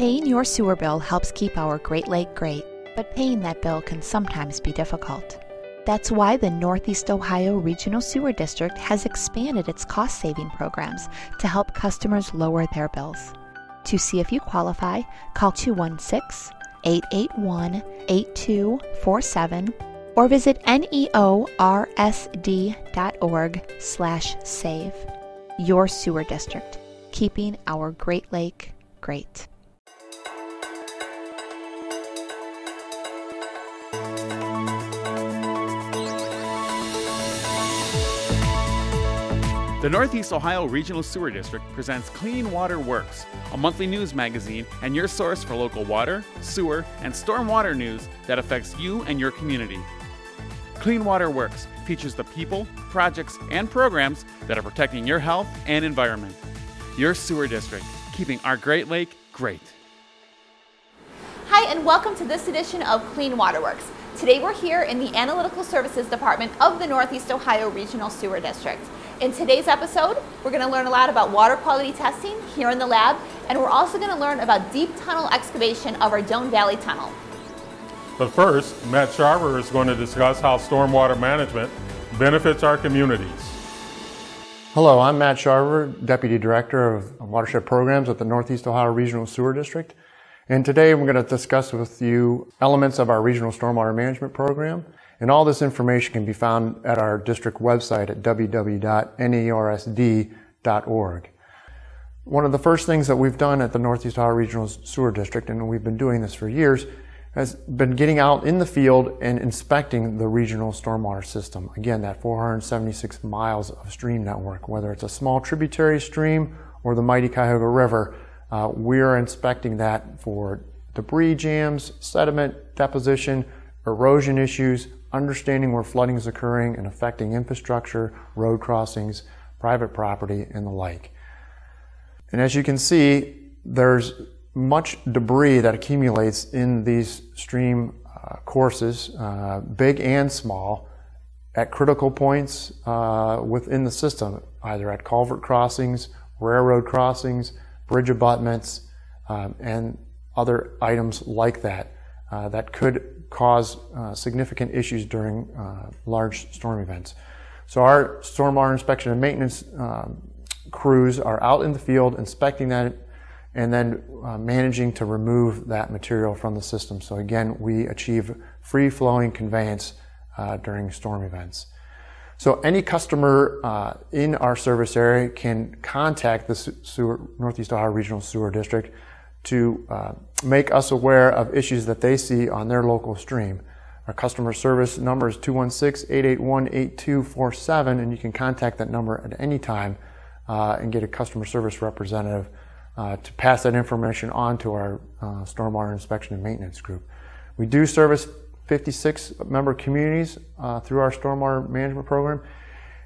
Paying your sewer bill helps keep our Great Lake great, but paying that bill can sometimes be difficult. That's why the Northeast Ohio Regional Sewer District has expanded its cost-saving programs to help customers lower their bills. To see if you qualify, call 216-881-8247 or visit neorsd.org/save. Your sewer district, keeping our Great Lake great. The Northeast Ohio Regional Sewer District presents Clean Water Works, a monthly news magazine and your source for local water, sewer, and stormwater news that affects you and your community. Clean Water Works features the people, projects, and programs that are protecting your health and environment. Your sewer district, keeping our Great Lake great. Hi, and welcome to this edition of Clean Water Works. Today we're here in the Analytical Services Department of the Northeast Ohio Regional Sewer District. In today's episode, we're going to learn a lot about water quality testing here in the lab, and we're also going to learn about deep tunnel excavation of our Doan Valley Tunnel. But first, Matt Scharver is going to discuss how stormwater management benefits our communities. Hello, I'm Matt Scharver, Deputy Director of Watershed Programs at the Northeast Ohio Regional Sewer District. And today we're going to discuss with you elements of our Regional Stormwater Management Program. And all this information can be found at our district website at www.neorsd.org. One of the first things that we've done at the Northeast Ohio Regional Sewer District, and we've been doing this for years, has been getting out in the field and inspecting the regional stormwater system. Again, that 476 miles of stream network, whether it's a small tributary stream or the mighty Cuyahoga River, we are inspecting that for debris jams, sediment deposition, erosion issues, understanding where flooding is occurring and affecting infrastructure, road crossings, private property, and the like. And as you can see, there's much debris that accumulates in these stream courses, big and small, at critical points within the system, either at culvert crossings, railroad crossings, bridge abutments, and other items like that that could cause significant issues during large storm events. So our stormwater inspection and maintenance crews are out in the field inspecting that and then managing to remove that material from the system. So again, we achieve free-flowing conveyance during storm events. So any customer in our service area can contact the Northeast Ohio Regional Sewer District to make us aware of issues that they see on their local stream. Our customer service number is 216-881-8247, and you can contact that number at any time and get a customer service representative to pass that information on to our stormwater inspection and maintenance group. We do service 56 member communities through our stormwater management program,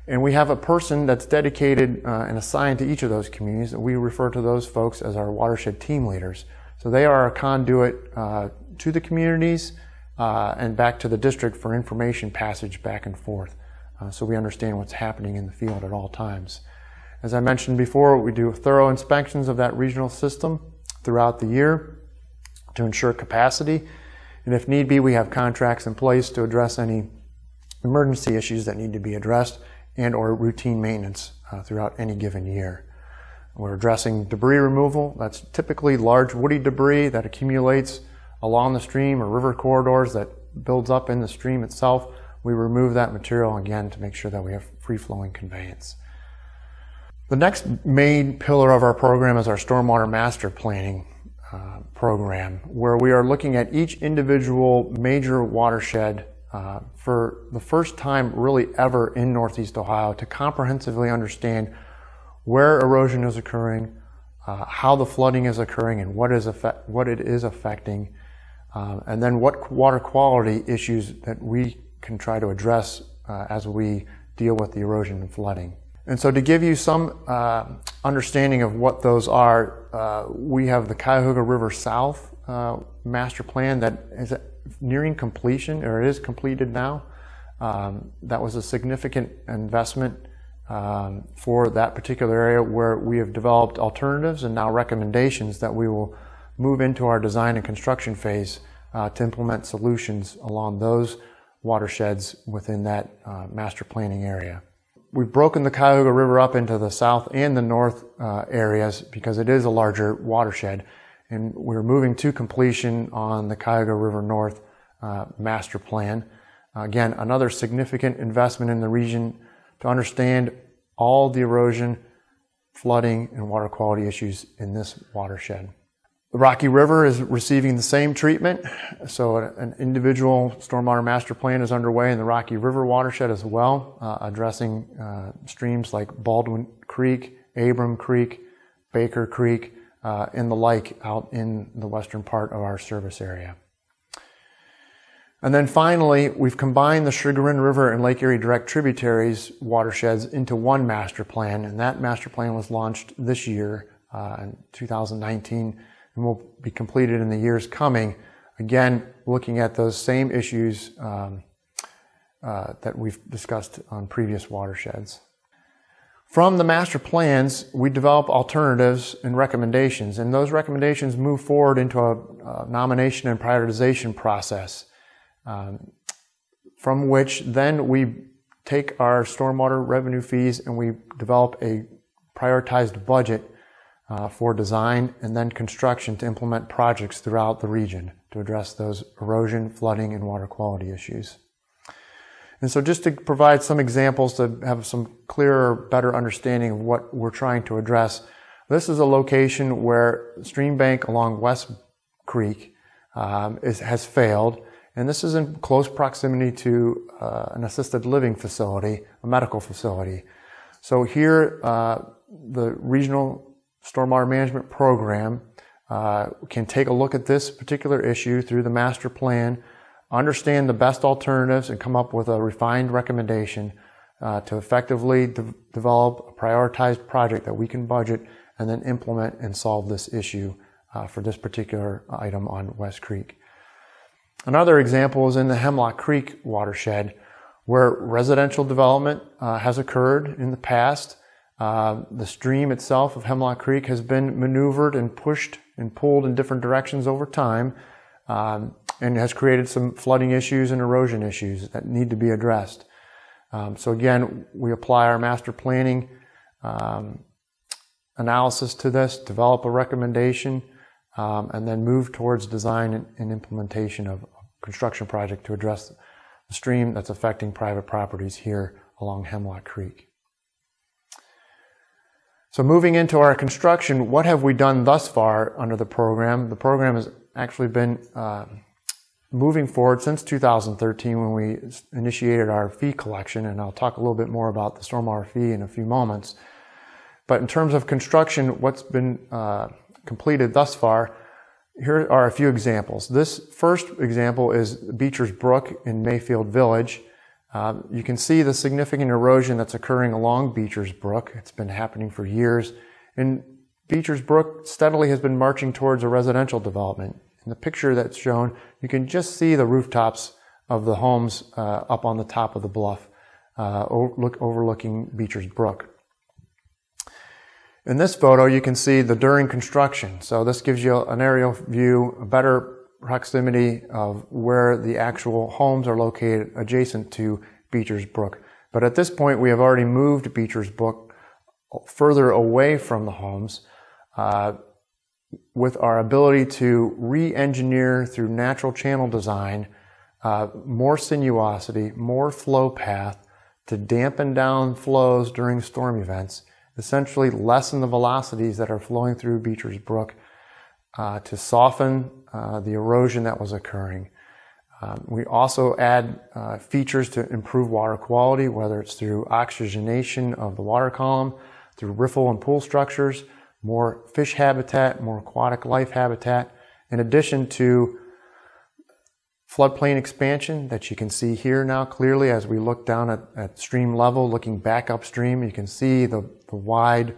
and we have a person that's dedicated and assigned to each of those communities, and we refer to those folks as our watershed team leaders. So they are a conduit to the communities and back to the district for information passage back and forth, so we understand what's happening in the field at all times. As I mentioned before, we do thorough inspections of that regional system throughout the year to ensure capacity, and if need be, we have contracts in place to address any emergency issues that need to be addressed and or routine maintenance throughout any given year. We're addressing debris removal. That's typically large woody debris that accumulates along the stream or river corridors that builds up in the stream itself. We remove that material again to make sure that we have free-flowing conveyance. The next main pillar of our program is our stormwater master planning program, where we are looking at each individual major watershed for the first time really ever in Northeast Ohio to comprehensively understand where erosion is occurring, how the flooding is occurring, and what it is affecting, and then what water quality issues that we can try to address as we deal with the erosion and flooding. And so to give you some understanding of what those are, we have the Cuyahoga River South master plan that is nearing completion, or it is completed now. That was a significant investment for that particular area, where we have developed alternatives and now recommendations that we will move into our design and construction phase to implement solutions along those watersheds within that master planning area. We've broken the Cuyahoga River up into the south and the north areas because it is a larger watershed, and we're moving to completion on the Cuyahoga River North master plan. Again, another significant investment in the region to understand all the erosion, flooding, and water quality issues in this watershed. The Rocky River is receiving the same treatment, so an individual stormwater master plan is underway in the Rocky River watershed as well, addressing streams like Baldwin Creek, Abram Creek, Baker Creek, and the like out in the western part of our service area. And then finally, we've combined the Sugarland River and Lake Erie direct tributaries watersheds into one master plan, and that master plan was launched this year in 2019. And will be completed in the years coming, again, looking at those same issues that we've discussed on previous watersheds. From the master plans, we develop alternatives and recommendations, and those recommendations move forward into a nomination and prioritization process, from which then we take our stormwater revenue fees and we develop a prioritized budget for design and then construction to implement projects throughout the region to address those erosion, flooding, and water quality issues. And so just to provide some examples to have some clearer, better understanding of what we're trying to address, this is a location where stream bank along West Creek has failed, and this is in close proximity to an assisted living facility, a medical facility. So here, the regional stormwater management program can take a look at this particular issue through the master plan, understand the best alternatives, and come up with a refined recommendation to effectively develop a prioritized project that we can budget and then implement and solve this issue for this particular item on West Creek. Another example is in the Hemlock Creek watershed, where residential development has occurred in the past. The stream itself of Hemlock Creek has been maneuvered and pushed and pulled in different directions over time, and has created some flooding issues and erosion issues that need to be addressed. So again, we apply our master planning analysis to this, develop a recommendation, and then move towards design and implementation of a construction project to address the stream that's affecting private properties here along Hemlock Creek. So moving into our construction, what have we done thus far under the program? The program has actually been moving forward since 2013 when we initiated our fee collection, and I'll talk a little bit more about the stormwater fee in a few moments. But in terms of construction, what's been completed thus far, here are a few examples. This first example is Beecher's Brook in Mayfield Village. You can see the significant erosion that's occurring along Beecher's Brook. It's been happening for years. And Beecher's Brook steadily has been marching towards a residential development. In the picture that's shown, you can just see the rooftops of the homes up on the top of the bluff, overlooking Beecher's Brook. In this photo, you can see the during construction. So this gives you an aerial view, a better proximity of where the actual homes are located adjacent to Beecher's Brook. But at this point, we have already moved Beecher's Brook further away from the homes with our ability to re-engineer through natural channel design more sinuosity, more flow path to dampen down flows during storm events, essentially lessen the velocities that are flowing through Beecher's Brook to soften the erosion that was occurring. We also add features to improve water quality, whether it's through oxygenation of the water column, through riffle and pool structures, more fish habitat, more aquatic life habitat, in addition to floodplain expansion that you can see here now clearly as we look down at stream level, looking back upstream. You can see the wide,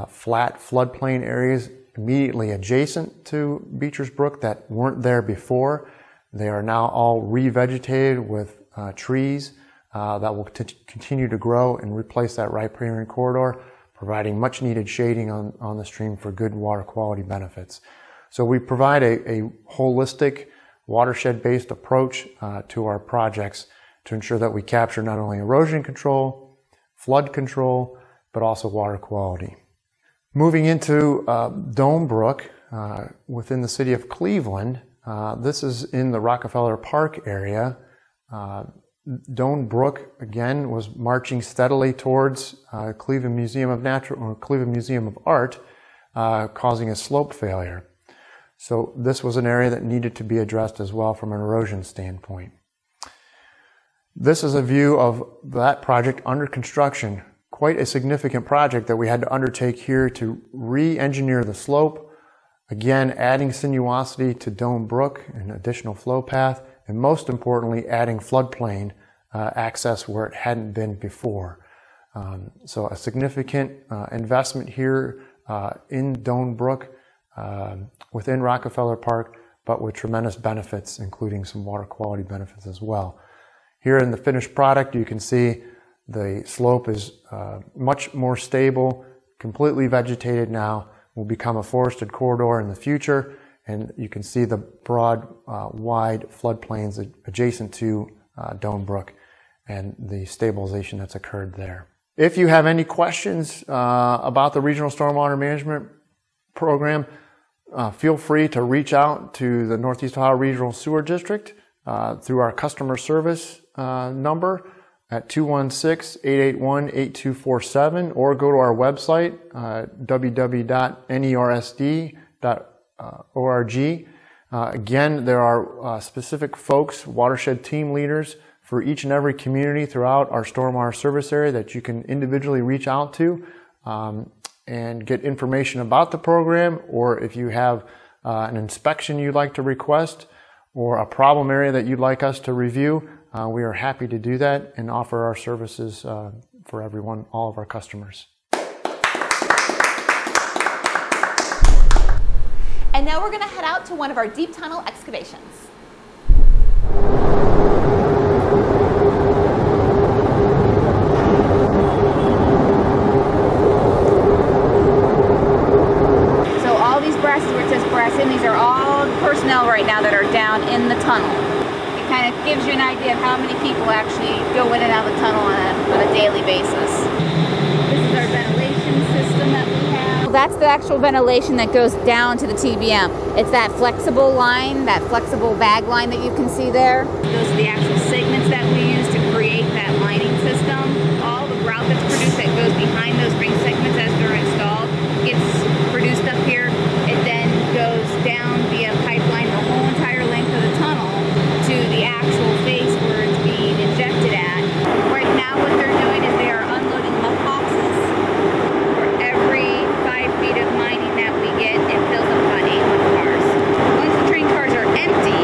flat floodplain areas immediately adjacent to Beecher's Brook that weren't there before. They are now all revegetated with trees that will continue to grow and replace that riparian corridor, providing much needed shading on the stream for good water quality benefits. So we provide a holistic watershed-based approach to our projects to ensure that we capture not only erosion control, flood control, but also water quality. Moving into Doan Brook within the city of Cleveland, this is in the Rockefeller Park area. Doan Brook, again, was marching steadily towards Cleveland Museum of Art, causing a slope failure. So this was an area that needed to be addressed as well from an erosion standpoint. This is a view of that project under construction. Quite a significant project that we had to undertake here to re-engineer the slope, again adding sinuosity to Doan Brook, an additional flow path, and most importantly adding floodplain access where it hadn't been before. So a significant investment here in Doan Brook within Rockefeller Park, but with tremendous benefits, including some water quality benefits as well. Here in the finished product, you can see the slope is much more stable, completely vegetated now, will become a forested corridor in the future, and you can see the broad, wide floodplains adjacent to Doan Brook and the stabilization that's occurred there. If you have any questions about the Regional Stormwater Management Program, feel free to reach out to the Northeast Ohio Regional Sewer District through our customer service number at 216-881-8247, or go to our website, www.nersd.org. Again, there are specific folks, watershed team leaders for each and every community throughout our stormwater service area that you can individually reach out to and get information about the program, or if you have an inspection you'd like to request or a problem area that you'd like us to review, we are happy to do that and offer our services for everyone, all of our customers. And now we're going to head out to one of our deep tunnel excavations. So all these brasses where it says brass in, these are all personnel right now that are down in the tunnel. It kind of gives you an idea of how many people actually go in and out of the tunnel on a daily basis. This is our ventilation system that we have. That's the actual ventilation that goes down to the TBM. It's that flexible line, that flexible bag line that you can see there. Those are the actual segments that we use to create that lining system. All the grout that's produced that goes behind those ring segments as they're installed gets produced up here. It then goes down via pipeline the whole entire length of the tunnel to the actual face where it's being injected at. Right now what they're doing is they are unloading muck boxes. For every 5 feet of mining that we get, it fills up about 8 muck cars. Once the train cars are empty,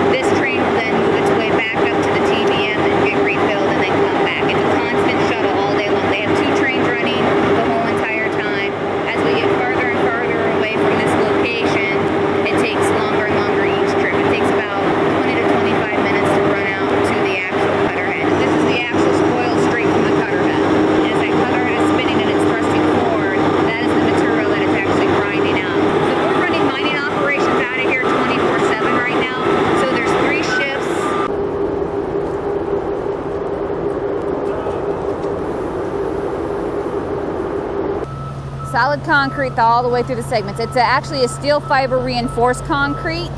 this train will then move its way back up to the TBM and get refilled and then come back. It's a constant shuttle all day long. They have 2 trains running the whole entire time. As we get farther and farther away from this location, it takes longer and longer each trip. It takes about 20 to 25 minutes to run out to the actual cutter head. This is the actual spoil straight from the cutter head. And as that cutter head is spinning and it's thrusting forward, that is the material that it's actually grinding out. So we're running mining operations out of here 24/7 right now. So there's 3 shifts. Solid concrete all the way through the segments. It's actually a steel fiber reinforced concrete.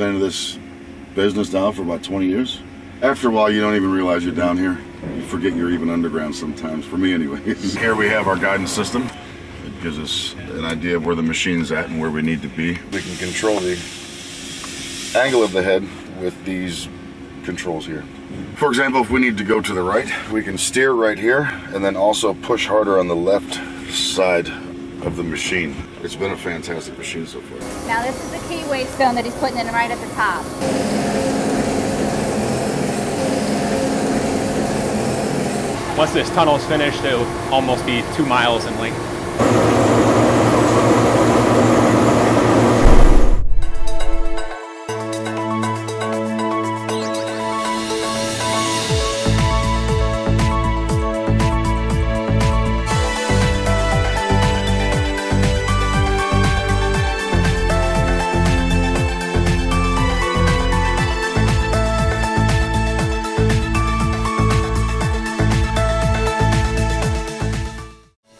been in this business now for about 20 years. After a while, you don't even realize you're down here. You forget you're even underground sometimes, for me anyway. Here we have our guidance system. It gives us an idea of where the machine's at and where we need to be. We can control the angle of the head with these controls here. For example, if we need to go to the right, we can steer right here and then also push harder on the left side of the machine. It's been a fantastic machine so far. Now this is the key waste film that he's putting in right at the top. Once this tunnel is finished, it'll almost be 2 miles in length.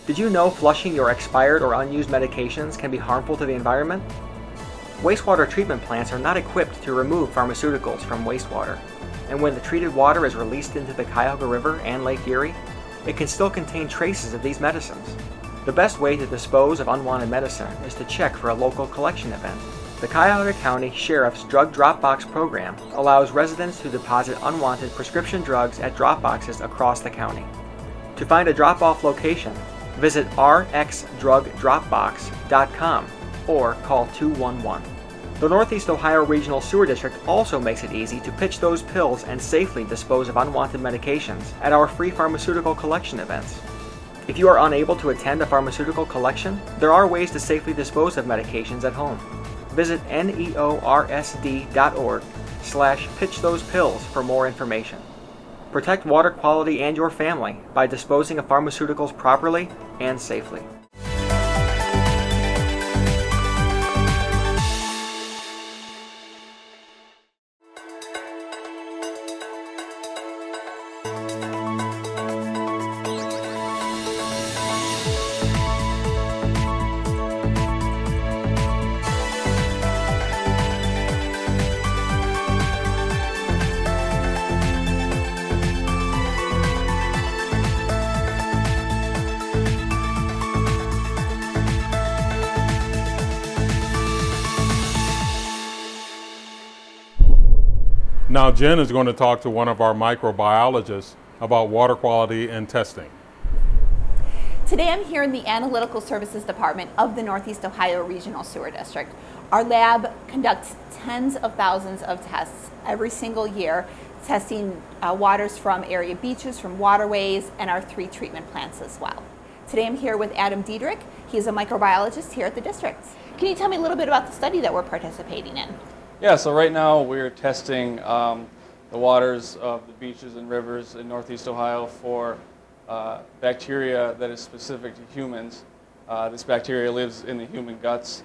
Did you know flushing your expired or unused medications can be harmful to the environment? Wastewater treatment plants are not equipped to remove pharmaceuticals from wastewater, and when the treated water is released into the Cuyahoga River and Lake Erie, it can still contain traces of these medicines. The best way to dispose of unwanted medicine is to check for a local collection event. The Cuyahoga County Sheriff's Drug Drop Box program allows residents to deposit unwanted prescription drugs at drop boxes across the county. To find a drop-off location, visit rxdrugdropbox.com or call 211. The Northeast Ohio Regional Sewer District also makes it easy to pitch those pills and safely dispose of unwanted medications at our free pharmaceutical collection events. If you are unable to attend a pharmaceutical collection, there are ways to safely dispose of medications at home. Visit neorsd.org/pitchthosePills for more information. Protect water quality and your family by disposing of pharmaceuticals properly and safely. Now Jen is going to talk to one of our microbiologists about water quality and testing. Today I'm here in the Analytical Services Department of the Northeast Ohio Regional Sewer District. Our lab conducts tens of thousands of tests every single year, testing waters from area beaches, from waterways, and our 3 treatment plants as well. Today I'm here with Adam Diedrich. He's a microbiologist here at the district. Can you tell me a little bit about the study that we're participating in? Yeah, so right now we're testing the waters of the beaches and rivers in Northeast Ohio for bacteria that is specific to humans. This bacteria lives in the human guts,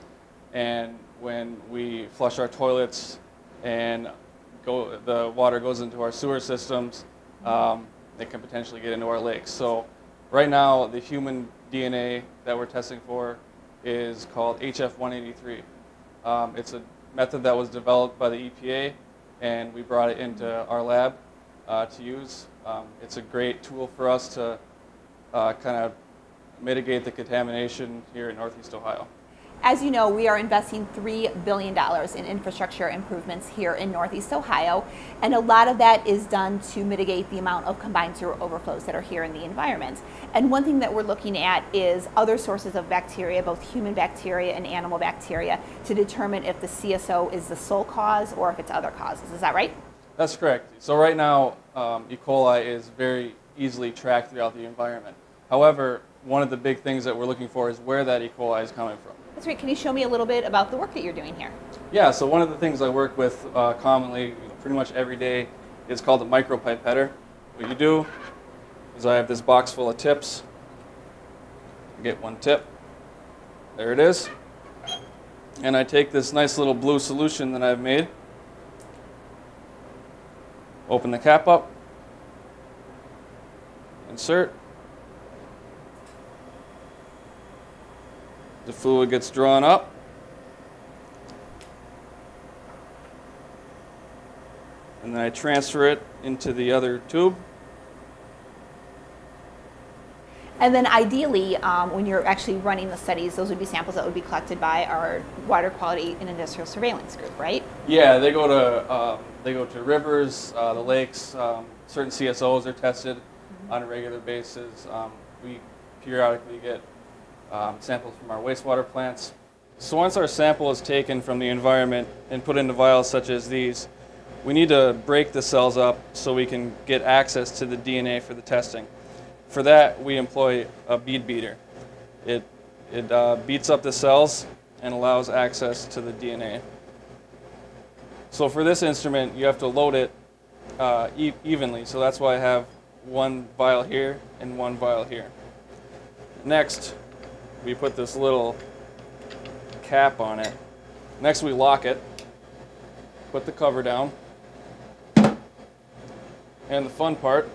and when we flush our toilets and the water goes into our sewer systems, it can potentially get into our lakes. So right now the human DNA that we're testing for is called HF183. It's a method that was developed by the EPA, and we brought it into our lab to use. It's a great tool for us to kind of mitigate the contamination here in Northeast Ohio. As you know, we are investing $3 billion in infrastructure improvements here in Northeast Ohio, and a lot of that is done to mitigate the amount of combined sewer overflows that are here in the environment. And one thing that we're looking at is other sources of bacteria, both human bacteria and animal bacteria, to determine if the CSO is the sole cause or if it's other causes. Is that right? That's correct. So right now, E. coli is very easily tracked throughout the environment. However, one of the big things that we're looking for is where that E. coli is coming from. That's great. Can you show me a little bit about the work that you're doing here? Yeah, so one of the things I work with commonly, pretty much every day, is called a micropipetter. What you do is I have this box full of tips. I get one tip. There it is. And I take this nice little blue solution that I've made, open the cap up, insert. The fluid gets drawn up. then I transfer it into the other tube. And then ideally, when you're actually running the studies, those would be samples that would be collected by our Water Quality and Industrial Surveillance Group, right? Yeah, they go to rivers, the lakes. Certain CSOs are tested on a regular basis. We periodically get samples from our wastewater plants. So once our sample is taken from the environment and put into vials such as these, we need to break the cells up so we can get access to the DNA for the testing. For that, we employ a bead beater. It beats up the cells and allows access to the DNA. So for this instrument, you have to load it evenly. So that's why I have one vial here and one vial here. Next, we put this little cap on it. Next, we lock it, put the cover down, and the fun part,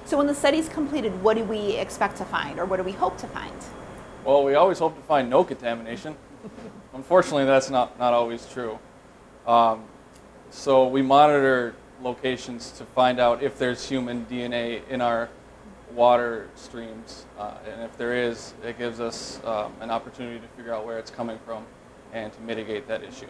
so when the study's completed, what do we expect to find, or what do we hope to find? well, we always hope to find no contamination. Unfortunately, that's not always true. So we monitor locations to find out if there's human DNA in our water streams, and if there is, it gives us an opportunity to figure out where it's coming from and to mitigate that issue.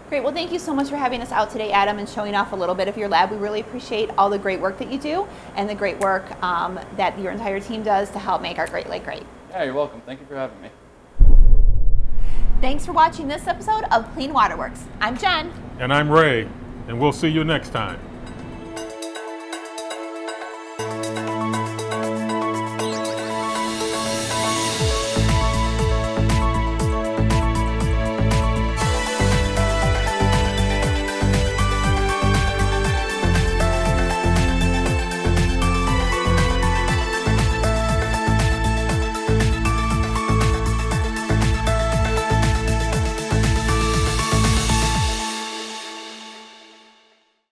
Great. Well, thank you so much for having us out today, Adam, and showing off a little bit of your lab. We really appreciate all the great work that you do and the great work that your entire team does to help make our Great Lake great. Yeah, you're welcome. Thank you for having me. Thanks for watching this episode of Clean Water Works. I'm Jen. And I'm Ray, and we'll see you next time.